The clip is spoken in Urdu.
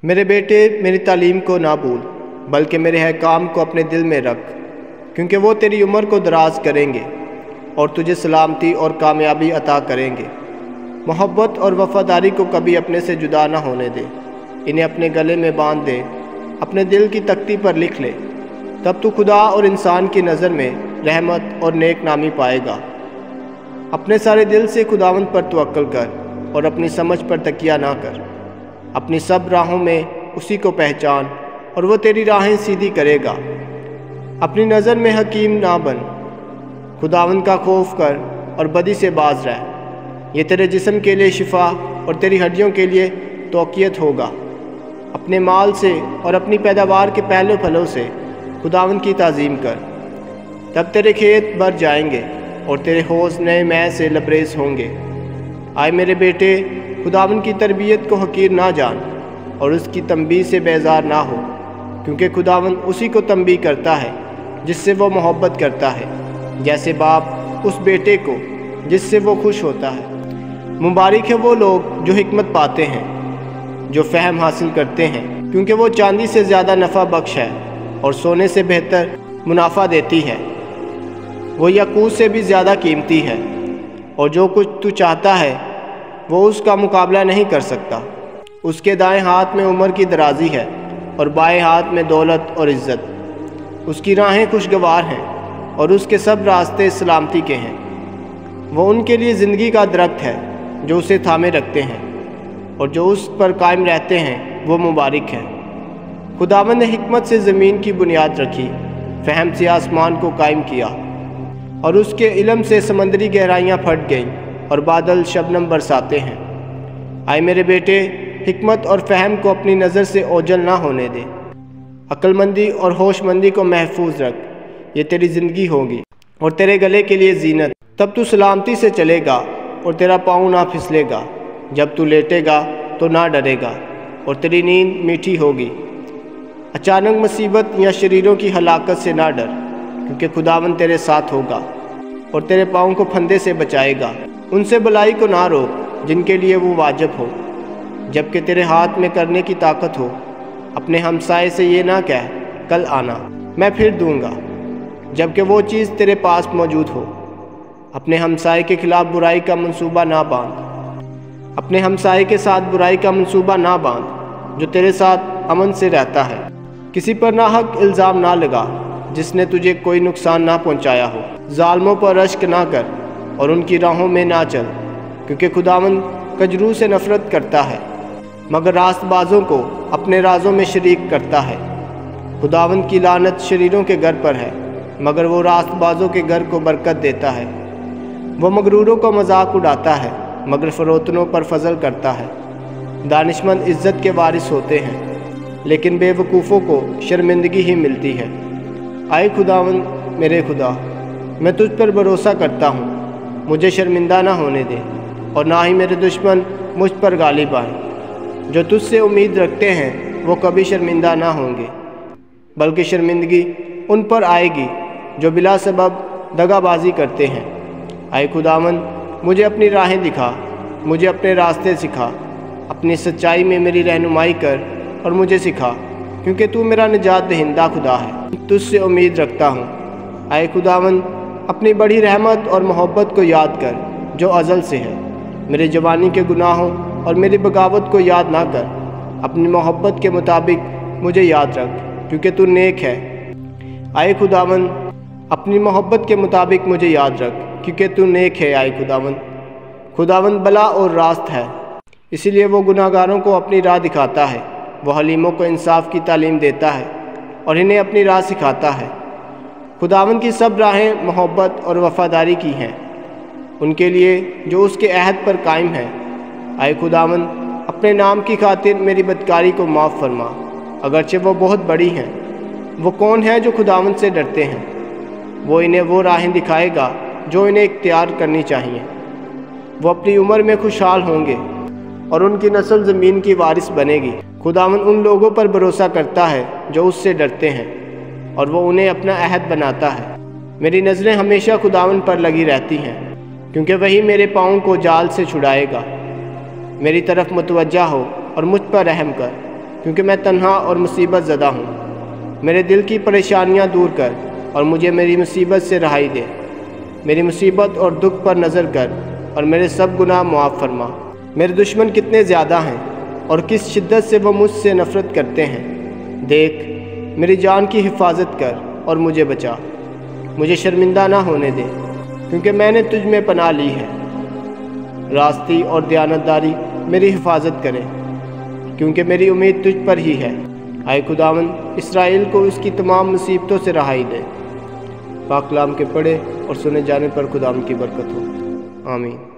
میرے بیٹے میری تعلیم کو نہ بھول بلکہ میرے احکام کو اپنے دل میں رکھ، کیونکہ وہ تیری عمر کو دراز کریں گے اور تجھے سلامتی اور کامیابی عطا کریں گے۔ محبت اور وفاداری کو کبھی اپنے سے جدا نہ ہونے دے، انہیں اپنے گلے میں باندھ دے، اپنے دل کی تختی پر لکھ لے، تب تو خدا اور انسان کی نظر میں رحمت اور نیک نامی پائے گا۔ اپنے سارے دل سے خداوند پر توکل کر اور اپنی سمجھ پر تکیہ نہ کر، اپنی سب راہوں میں اسی کو پہچان اور وہ تیری راہیں سیدھی کرے گا۔ اپنی نظر میں حکیم نہ بن، خداوند کا خوف کر اور بدی سے باز رہ، یہ تیرے جسم کے لیے شفا اور تیری ہڈیوں کے لیے توقیت ہوگا۔ اپنے مال سے اور اپنی پیداوار کے پہلے پھلوں سے خداوند کی تعظیم کر، تب تیرے کھیت بھر جائیں گے اور تیرے حوض نئے مے سے لبریز ہوں گے۔ آئے میرے بیٹے، خداوند کی تربیت کو حقیر نہ جان اور اس کی تنبیہ سے بیزار نہ ہو، کیونکہ خداوند اسی کو تنبیہ کرتا ہے جس سے وہ محبت کرتا ہے، جیسے باپ اس بیٹے کو جس سے وہ خوش ہوتا ہے۔ مبارک ہے وہ لوگ جو حکمت پاتے ہیں، جو فہم حاصل کرتے ہیں، کیونکہ وہ چاندی سے زیادہ نفع بخش ہے اور سونے سے بہتر منافع دیتی ہے۔ وہ یاقوت سے بھی زیادہ قیمتی ہے، اور جو کچھ تو چاہتا ہے وہ اس کا مقابلہ نہیں کر سکتا۔ اس کے دائیں ہاتھ میں عمر کی درازی ہے اور بائیں ہاتھ میں دولت اور عزت۔ اس کی راہیں خوشگوار ہیں اور اس کے سب راستے سلامتی کے ہیں۔ وہ ان کے لیے زندگی کا درخت ہے جو اسے تھامے رکھتے ہیں، اور جو اس پر قائم رہتے ہیں وہ مبارک ہیں۔ خداوند نے حکمت سے زمین کی بنیاد رکھی، فہم سے آسمان کو قائم کیا، اور اس کے علم سے سمندری گہرائیاں پھٹ گئیں اور بادل شبنم برساتے ہیں۔ آئے میرے بیٹے، حکمت اور فہم کو اپنی نظر سے اوجھل نہ ہونے دے، عقل مندی اور ہوش مندی کو محفوظ رکھ، یہ تیری زندگی ہوگی اور تیرے گلے کے لیے زینت۔ تب تو سلامتی سے چلے گا اور تیرا پاؤں نہ پھسلے گا، جب تو لیٹے گا تو نہ ڈرے گا اور تیری نیند میٹھی ہوگی۔ اچانک مصیبت یا شریروں کی ہلاکت سے نہ ڈر، کیونکہ خداوند تیرے ساتھ ہوگا اور تیرے پاؤں کو پھندے سے بچائے گا۔ ان سے بلائی کو نہ روک جن کے لیے وہ واجب ہو، جبکہ تیرے ہاتھ میں کرنے کی طاقت ہو۔ اپنے ہمسائے سے یہ نہ کہہ کل آنا، میں پھر دوں گا، جبکہ وہ چیز تیرے پاس موجود ہو۔ اپنے ہمسائے کے خلاف برائی کا منصوبہ نہ باندھ، اپنے ہمسائے کے ساتھ برائی کا منصوبہ نہ باندھ جو تیرے ساتھ امن سے رہتا ہے۔ کسی پر ناحق الزام نہ لگا جس نے تجھے کوئی نقصان نہ پہنچایا ہو۔ ظالموں پر رشک نہ کر اور ان کی راہوں میں نہ چل، کیونکہ خداوند کجرو سے نفرت کرتا ہے مگر راست بازوں کو اپنے رازوں میں شریک کرتا ہے۔ خداوند کی لعنت شریروں کے گھر پر ہے، مگر وہ راست بازوں کے گھر کو برکت دیتا ہے۔ وہ مغروروں کو مذاق اڑاتا ہے مگر فروتنوں پر فضل کرتا ہے۔ دانشمند عزت کے وارث ہوتے ہیں، لیکن بے وقوفوں کو شرمندگی ہی ملتی ہے۔ آئے خداوند میرے خدا، میں تجھ پر بھروسہ کرتا ہوں، مجھے شرمندہ نہ ہونے دے اور نہ ہی میرے دشمن مجھ پر غالب آئیں۔ جو تجھ سے امید رکھتے ہیں وہ کبھی شرمندہ نہ ہوں گے، بلکہ شرمندگی ان پر آئے گی جو بلا سبب دغا بازی کرتے ہیں۔ اے خداوند، مجھے اپنی راہیں دکھا، مجھے اپنے راستے سکھا، اپنی سچائی میں میری رہنمائی کر اور مجھے سکھا، کیونکہ تو میرا نجات دہندہ خدا ہے، تجھ سے امید رکھتا ہوں۔ اے خداوند، اپنی بڑی رحمت اور محبت کو یاد کر جو ازل سے ہے۔ میرے جوانی کے گناہوں اور میری بغاوت کو یاد نہ کر، اپنی محبت کے مطابق مجھے یاد رکھ، کیونکہ تو نیک ہے۔ اے خداوند، اپنی محبت کے مطابق مجھے یاد رکھ، کیونکہ تو نیک ہے۔ اے خداوند بلا اور راست ہے، اسی لیے وہ گناہگاروں کو اپنی راہ دکھاتا ہے۔ وہ حلیموں کو انصاف کی تعلیم دیتا ہے اور انہیں اپنی راہ سکھاتا ہے۔ خداوند کی سب راہیں محبت اور وفاداری کی ہیں ان کے لیے جو اس کے عہد پر قائم ہیں۔ اے خداوند، اپنے نام کی خاطر میری بدکاری کو معاف فرما، اگرچہ وہ بہت بڑی ہیں۔ وہ کون ہیں جو خداوند سے ڈرتے ہیں؟ وہ انہیں وہ راہیں دکھائے گا جو انہیں اختیار کرنی چاہیے۔ وہ اپنی عمر میں خوشحال ہوں گے اور ان کی نسل زمین کی وارث بنے گی۔ خداوند ان لوگوں پر بھروسہ کرتا ہے جو اس سے ڈرتے ہیں، اور وہ انہیں اپنا عہد بناتا ہے۔ میری نظریں ہمیشہ خداوند پر لگی رہتی ہیں، کیونکہ وہی میرے پاؤں کو جال سے چھڑائے گا۔ میری طرف متوجہ ہو اور مجھ پر رحم کر، کیونکہ میں تنہا اور مصیبت زدہ ہوں۔ میرے دل کی پریشانیاں دور کر اور مجھے میری مصیبت سے رہائی دے۔ میری مصیبت اور دکھ پر نظر کر اور میرے سب گناہ معاف فرما۔ میرے دشمن کتنے زیادہ ہیں اور کس شدت سے وہ مجھ سے نفرت کرتے ہیں۔ دیکھ، میری جان کی حفاظت کر اور مجھے بچا۔ مجھے شرمندہ نہ ہونے دے، کیونکہ میں نے تجھ میں پناہ لی ہے۔ راستی اور دیانتداری میری حفاظت کرے، کیونکہ میری امید تجھ پر ہی ہے۔ اے خداوند، اسرائیل کو اس کی تمام مصیبتوں سے رہائی دے۔ پاک کلام کے پڑھے اور سنے جانے پر خداوند کی برکت ہو۔ آمین۔